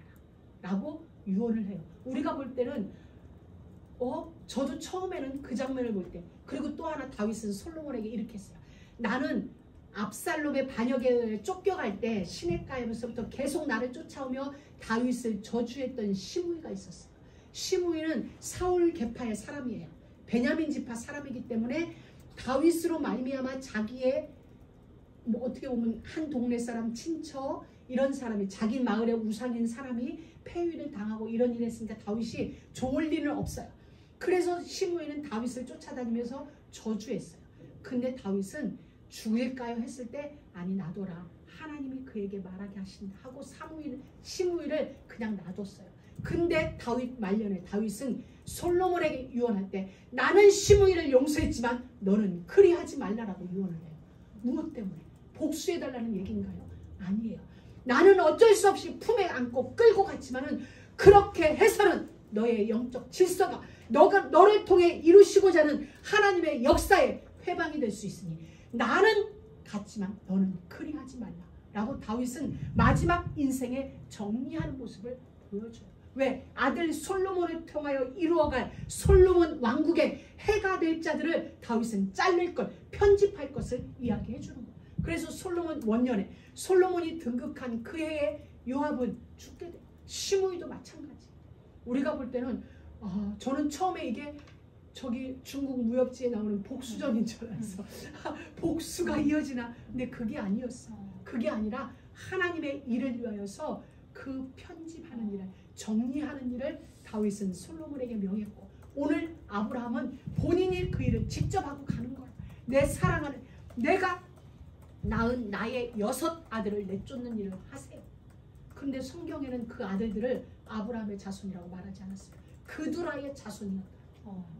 Speaker 1: 라고 유언을 해요. 우리가 볼 때는 저도 처음에는 그 장면을 볼 때, 그리고 또 하나 다윗은 솔로몬에게 이렇게 했어요. 나는 압살롬의 반역에 쫓겨갈 때 시냇가에서부터 계속 나를 쫓아오며 다윗을 저주했던 시므이가 있었어요. 시므이는 사울 계파의 사람이에요. 베냐민 지파 사람이기 때문에 다윗으로 말미암아 자기의 어떻게 보면 한 동네 사람, 친척 이런 사람이, 자기 마을의 우상인 사람이 폐위를 당하고 이런 일을 했으니까 다윗이 좋을 리는 없어요. 그래서 시므이는 다윗을 쫓아다니면서 저주했어요. 근데 다윗은 죽일까요 했을 때 아니 놔둬라, 하나님이 그에게 말하게 하신다 하고 시므이를 그냥 놔뒀어요. 근데 다윗 말년에 다윗은 솔로몬에게 유언할 때 나는 시므이를 용서했지만 너는 그리하지 말라라고 유언을 해요. 무엇 때문에? 복수해달라는 얘기인가요? 아니에요. 나는 어쩔 수 없이 품에 안고 끌고 갔지만은 그렇게 해서는 너의 영적 질서가 너를 통해 이루시고자 하는 하나님의 역사에 회방이 될 수 있으니 나는 갔지만 너는 그리하지 말라 라고 다윗은 마지막 인생에 정리하는 모습을 보여줘요. 왜? 아들 솔로몬을 통하여 이루어갈 솔로몬 왕국의 해가 될 자들을 다윗은 자를 것, 편집할 것을 이야기해 주는 거예요. 그래서 솔로몬 원년에 솔로몬이 등극한 그 해에 요압은 죽게 돼요. 시므이도 마찬가지. 우리가 볼 때는 저는 처음에 이게 저기 중국 무협지에 나오는 복수전인 줄 알았어. 복수가 이어지나? 근데 그게 아니었어. 그게 아니라 하나님의 일을 위하여서 그 편집하는 일을, 정리하는 일을 다윗은 솔로몬에게 명했고, 오늘 아브라함은 본인이 그 일을 직접 하고 가는 거야. 내 사랑하는, 내가 낳은 나의 6 아들을 내쫓는 일을 하세요. 근데 성경에는 그 아들들을 아브라함의 자손이라고 말하지 않았어요. 그두라의 자손이었다.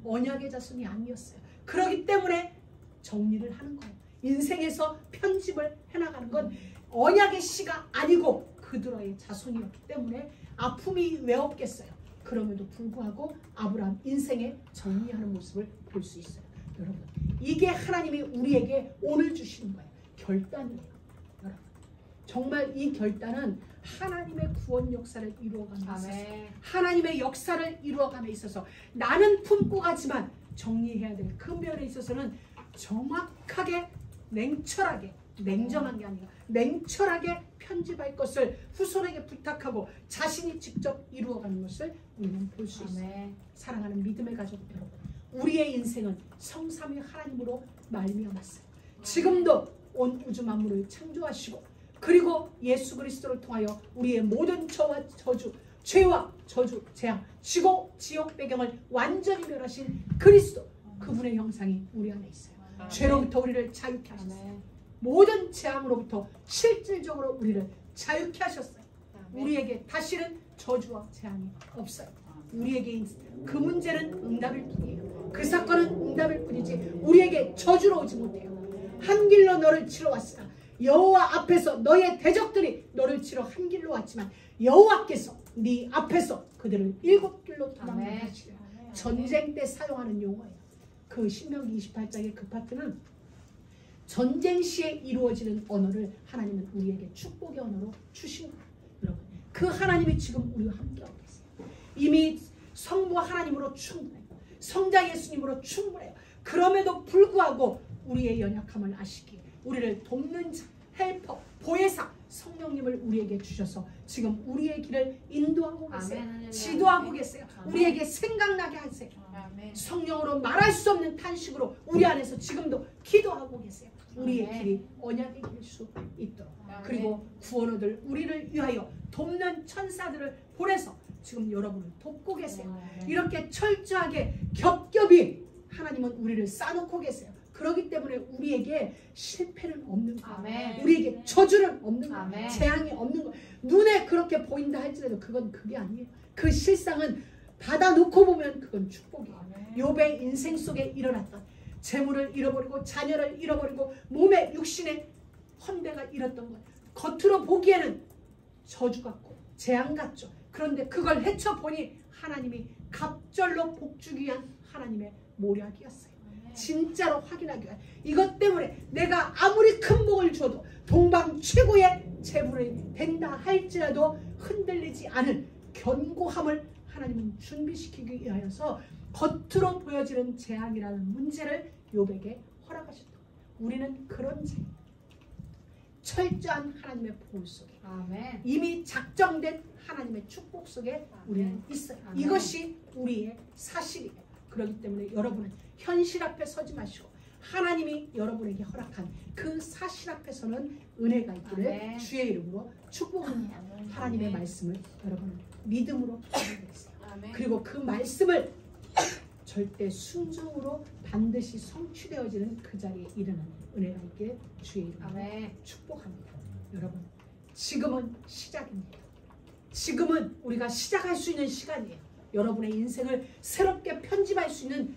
Speaker 1: 언약의 자손이 아니었어요. 그렇기 때문에 정리를 하는 거예요. 인생에서 편집을 해나가는 건 언약의 씨가 아니고 그두라의 자손이었기 때문에 아픔이 왜 없겠어요. 그럼에도 불구하고 아브라함 인생에 정리하는 모습을 볼 수 있어요. 여러분, 이게 하나님이 우리에게 오늘 주시는 거예요. 결단이에요. 여러분, 정말 이 결단은 하나님의 구원 역사를 이루어감에 있어서, 하나님의 역사를 이루어감에 있어서 나는 품고 가지만 정리해야 될 그 면에 있어서는 정확하게 냉철하게 냉정한 게 아니라 냉철하게 편집할 것을 후손에게 부탁하고 자신이 직접 이루어가는 것을 우리는 볼 수 있어요. 사랑하는 믿음의 가족 여러분, 우리의 인생은 성삼위 하나님으로 말미암았어요. 지금도 온 우주 만물을 창조하시고 그리고 예수 그리스도를 통하여 우리의 모든 저와 저주, 죄와 저주, 재앙, 지옥 배경을 완전히 멸하신 그리스도, 그분의 형상이 우리 안에 있어요. 죄로부터 우리를 자유케 하셨어요. 모든 재앙으로부터 실질적으로 우리를 자유케 하셨어요. 우리에게 다시는 저주와 재앙이 없어요. 우리에게 그 문제는 응답일 뿐이에요. 그 사건은 응답일 뿐이지 우리에게 저주로 오지 못해요. 한 길로 너를 치러 왔으나 여호와 앞에서 너의 대적들이 너를 치러 한 길로 왔지만 여호와께서 네 앞에서 그들을 7길로 도망가게 하시리라. 전쟁 때 사용하는 용어예요. 그 신명기 28장의 그 파트는 전쟁 시에 이루어지는 언어를 하나님은 우리에게 축복의 언어로 주신 거예요. 여러분, 그 하나님이 지금 우리와 함께하고 계세요. 이미 성부 하나님으로 충분해요. 성자 예수님으로 충분해요. 그럼에도 불구하고 우리의 연약함을 아시기에 우리를 돕는 자, 헬퍼, 보혜사 성령님을 우리에게 주셔서 지금 우리의 길을 인도하고 계세요. 지도하고 계세요. 우리에게 생각나게 하세요. 성령으로 말할 수 없는 탄식으로 우리 안에서 지금도 기도하고 계세요. 우리의 길이 언약의 길일 수 있도록. 그리고 구원 얻을 우리를 위하여 돕는 천사들을 보내서 지금 여러분을 돕고 계세요. 이렇게 철저하게 겹겹이 하나님은 우리를 쌓아놓고 계세요. 그렇기 때문에 우리에게 실패는 없는 거예요. 우리에게 저주는 없는 거예요. 재앙이 없는 거예요. 눈에 그렇게 보인다 할지라도 그건 그게 아니에요. 그 실상은 받아놓고 보면 그건 축복이에요. 욥의 인생 속에 일어났던 재물을 잃어버리고 자녀를 잃어버리고 몸에 육신에 헌대가 일었던 것, 겉으로 보기에는 저주 같고 재앙 같죠. 그런데 그걸 헤쳐보니 하나님이 갑절로 복주기 위한 하나님의 모략이었어요. 진짜로 확인하기 위한. 이것 때문에 내가 아무리 큰 복을 줘도 동방 최고의 재물이 된다 할지라도 흔들리지 않을 견고함을 하나님은 준비시키기 위하여서 겉으로 보여지는 재앙이라는 문제를 욥에게 허락하셨다. 우리는 그런 자, 철저한 하나님의 보호 속에 이미 작정된 하나님의 축복 속에 우리는 있어요. 이것이 우리의 사실이에요. 그렇기 때문에 여러분은 현실 앞에 서지 마시고 하나님이 여러분에게 허락한 그 사실 앞에서는 은혜가 있기를 주의 이름으로 축복합니다. 하나님의 말씀을 여러분은 믿음으로 받아들이세요. 그리고 그 말씀을 절대 순종으로 반드시 성취되어지는 그 자리에 이르는 은혜가 있기를 주의 이름으로 축복합니다. 여러분, 지금은 시작입니다. 지금은 우리가 시작할 수 있는 시간이에요. 여러분의 인생을 새롭게 편집할 수 있는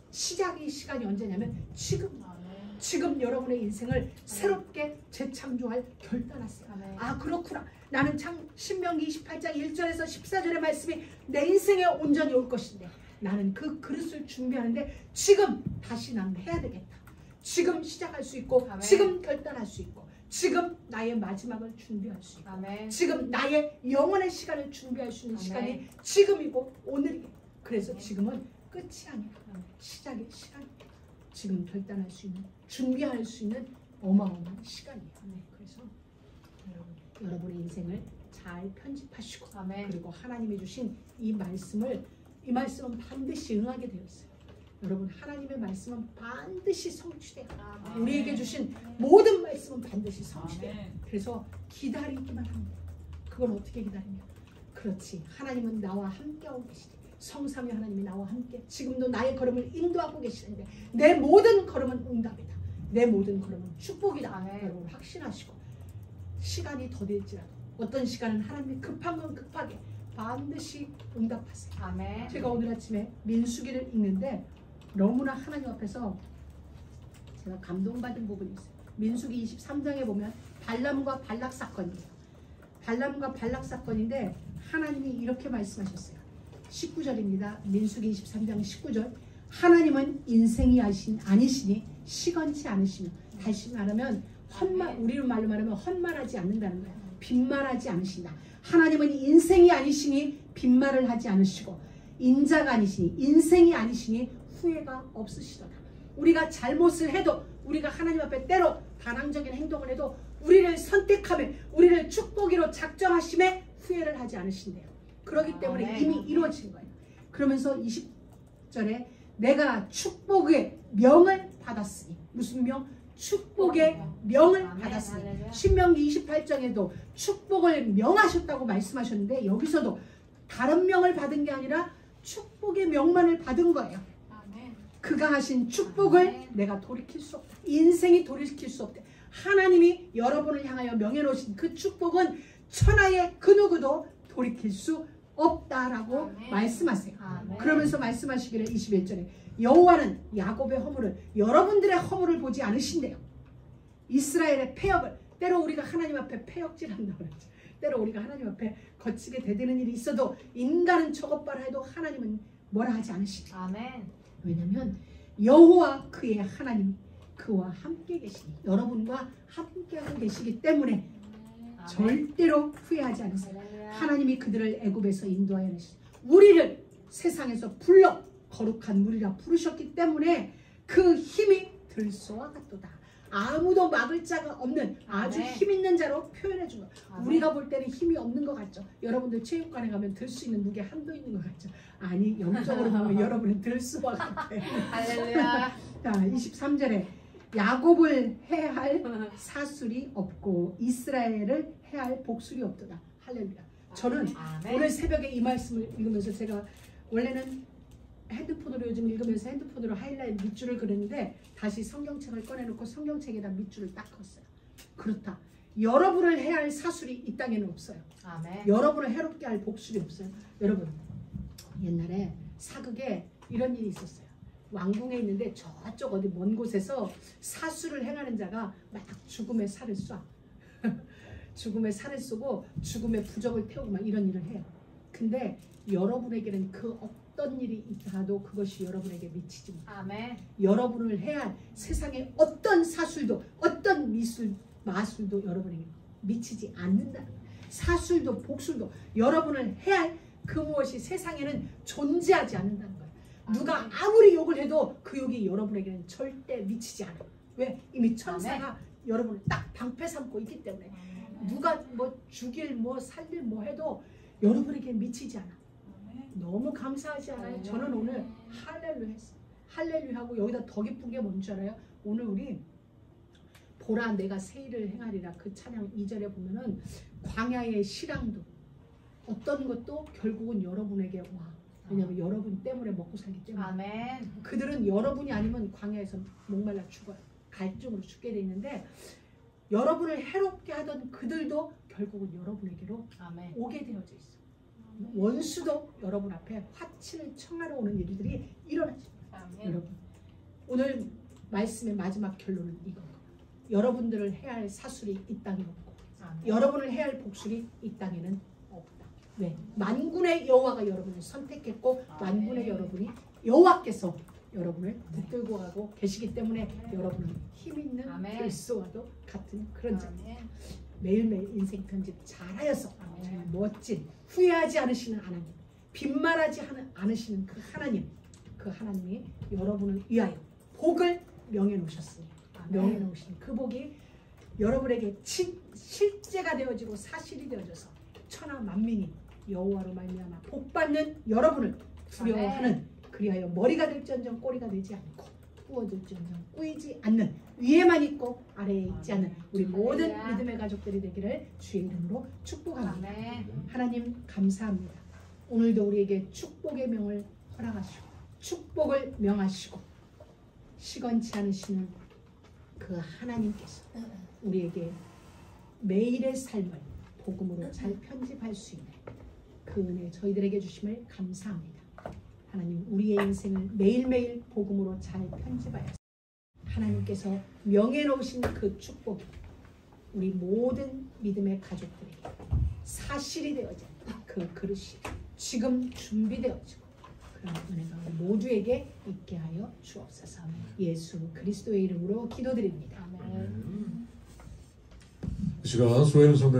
Speaker 1: 시간이 언제냐면 지금 여러분의 인생을 새롭게 재창조할 결단하세요. 아, 그렇구나. 나는 참 신명기 28장 1절에서 14절의 말씀이 내 인생에 온전히 올 것인데 나는 그 그릇을 준비하는데 지금 다시 난 해야 되겠다. 지금 시작할 수 있고 지금 결단할 수 있고 지금 나의 마지막을 준비할 수 있고 지금 나의 영원의 시간을 준비할 수 있는 시간이 지금이고 오늘이에요. 그래서 지금은 끝이 아니라 시작의 시간입니다. 지금 결단할 수 있는, 준비할 수 있는 어마어마한 시간이에요. 그래서 여러분의 인생을 잘 편집하시고 그리고 하나님이 주신 이 말씀은 반드시 응하게 되어 있어요. 여러분, 하나님의 말씀은 반드시 성취돼요. 우리에게 주신 모든 말씀은 반드시 성취돼요. 그래서 기다리기만 합니다. 그걸 어떻게 기다리냐? 그렇지, 하나님은 나와 함께하고 계시지. 성삼위 하나님이 나와 함께 지금도 나의 걸음을 인도하고 계시는데 내 모든 걸음은 응답이다. 내 모든 걸음은 축복이다. 여러분 확신하시고 시간이 더딜지라도 어떤 시간은 하나님이 급한 건 급하게 반드시 응답하세요. 제가 오늘 아침에 민수기를 읽는데 너무나 하나님 앞에서 제가 감동받은 부분이 있어요. 민수기 23장에 보면 발람과 발락 사건이에요. 발람과 발락 사건인데 하나님이 이렇게 말씀하셨어요. 19절입니다. 민수기 23장 19절. 하나님은 인생이 아니시니 시건치 않으시며, 다시 말하면 우리로 말로 말하면 헛말하지 않는다는 거예요. 빈말하지 않으신다. 하나님은 인생이 아니시니 빈말을 하지 않으시고 인자가 아니시니 인생이 아니시니 후회가 없으시도다. 우리가 잘못을 해도 우리가 하나님 앞에 때로 반항적인 행동을 해도 우리를 선택하며 우리를 축복이로 작정하심에 후회를 하지 않으신대요. 그렇기 때문에 이미 이루어진 거예요. 그러면서 20절에 내가 축복의 명을 받았으니, 무슨 명? 축복의 명을 받았으니. 신명기 28장에도 축복을 명하셨다고 말씀하셨는데 여기서도 다른 명을 받은 게 아니라 축복의 명만을 받은 거예요. 그가 하신 축복을 내가 돌이킬 수 없다. 인생이 돌이킬 수 없다. 하나님이 여러분을 향하여 명해놓으신 그 축복은 천하의 그 누구도 돌이킬 수 없다라고 말씀하세요. 그러면서 말씀하시기를 21절에 여호와는 야곱의 허물을, 여러분들의 허물을 보지 않으신대요. 이스라엘의 패역을, 때로 우리가 하나님 앞에 패역질한다고 그랬죠. 때로 우리가 하나님 앞에 거치게 대드는 일이 있어도 인간은 저것봐라 해도 하나님은 뭐라 하지 않으시대요. 왜냐하면 여호와 그의 하나님이 그와 함께 계시니, 여러분과 함께하고 계시기 때문에 절대로 후회하지 않으세요. 하나님이 그들을 애굽에서 인도하여 내시, 우리를 세상에서 불러 거룩한 무리라 부르셨기 때문에 그 힘이 들소와 같도다. 아무도 막을 자가 없는 아주 힘있는 자로 표현해 준 거예요. 우리가 볼 때는 힘이 없는 것 같죠. 여러분들 체육관에 가면 들 수 있는 무게 한도 있는 것 같죠. 아니, 영적으로 보면 여러분은 들수와 같아요. 할렐루야. 자, 23절에 야곱을 해할 사술이 없고 이스라엘을 해할 복술이 없도다. 할렐루야. 저는 오늘 새벽에 이 말씀을 읽으면서, 제가 원래는 핸드폰으로 요즘 읽으면서 핸드폰으로 하이라이트 밑줄을 그렸는데 다시 성경책을 꺼내놓고 성경책에다 밑줄을 딱 걷어요. 그렇다. 여러분을 해야 할 사술이 이 땅에는 없어요. 여러분을 해롭게 할 복술이 없어요. 여러분, 옛날에 사극에 이런 일이 있었어요. 왕궁에 있는데 저쪽 어디 먼 곳에서 사술을 행하는 자가 막 죽음의 살을 쏴. 죽음의 살을 쏘고 죽음의 부적을 태우고 막 이런 일을 해요. 근데 여러분에게는 그 어떤 일이 있다도 그것이 여러분에게 미치지 못해요. 여러분을 해야 할 세상의 어떤 사술도 어떤 마술도 여러분에게 미치지 않는다. 사술도 복술도 여러분을 해야 할 그 무엇이 세상에는 존재하지 않는다는 거예요. 누가 아무리 욕을 해도 그 욕이 여러분에게는 절대 미치지 않아요. 왜? 이미 천사가 여러분을 딱 방패 삼고 있기 때문에. 누가 뭐 죽일 뭐 살릴 뭐 해도 여러분에게 미치지 않아. 너무 감사하지 않아요? 저는 오늘 할렐루야 했어요. 할렐루야 하고 여기다 더 기쁜 게 뭔지 알아요? 오늘 우리 보라 내가 새 일을 행하리라, 그 찬양 2절에 보면은 광야의 실황도 어떤 것도 결국은 여러분에게 와. 왜냐하면 여러분 때문에 먹고 살기 때문에. 그들은 여러분이 아니면 광야에서 목말라 죽어요. 갈증으로 죽게 돼 있는데 여러분을 해롭게 하던 그들도 결국은 여러분에게로 오게 되어져 있어. 원수도 여러분 앞에 화친을 청하러 오는 일들이 일어나십니다. 여러분, 오늘 말씀의 마지막 결론은 이겁니다. 여러분들을 해야 할 사술이 이 땅에 없고 여러분을 해야 할 복술이 이 땅에는 없다. 왜? 만군의 여호와가 여러분을 선택했고 만군의 여호와께서 여러분을 붙들고 가고 계시기 때문에 여러분은 힘있는 들소와도 같은 그런 자입니다. 매일매일 인생 편집 잘하여서 정말 멋진, 후회하지 않으시는 하나님, 빈말하지 않으시는 그 하나님, 그 하나님이 여러분을 위하여 복을 명해놓으셨으니, 명해놓으신 그 복이 여러분에게 실제가 되어지고 사실이 되어져서 천하 만민이 여호와로 말미암아 복받는 여러분을 두려워하는, 그리하여 머리가 될지언정 꼬리가 되지 않고 꾸어질지언정 꾸이지 않는, 위에만 있고 아래에 있지 않는 우리 모든 믿음의 가족들이 되기를 주의 이름으로 축복합니다. 하나님 감사합니다. 오늘도 우리에게 축복의 명을 허락하시고 축복을 명하시고 시건치 않으시는 그 하나님께서 우리에게 매일의 삶을 복음으로 잘 편집할 수 있는 그 은혜 저희들에게 주심을 감사합니다. 하나님, 우리의 인생을 매일매일 복음으로 잘 편집하여서 하나님께서 명해놓으신 그 축복이 우리 모든 믿음의 가족들에게 사실이 되어진 그 그릇이 지금 준비되어지고 그런 은혜가 우리 모두에게 있게 하여 주옵소서. 예수 그리스도의 이름으로 기도드립니다.
Speaker 2: 이 시간 소혜연 성대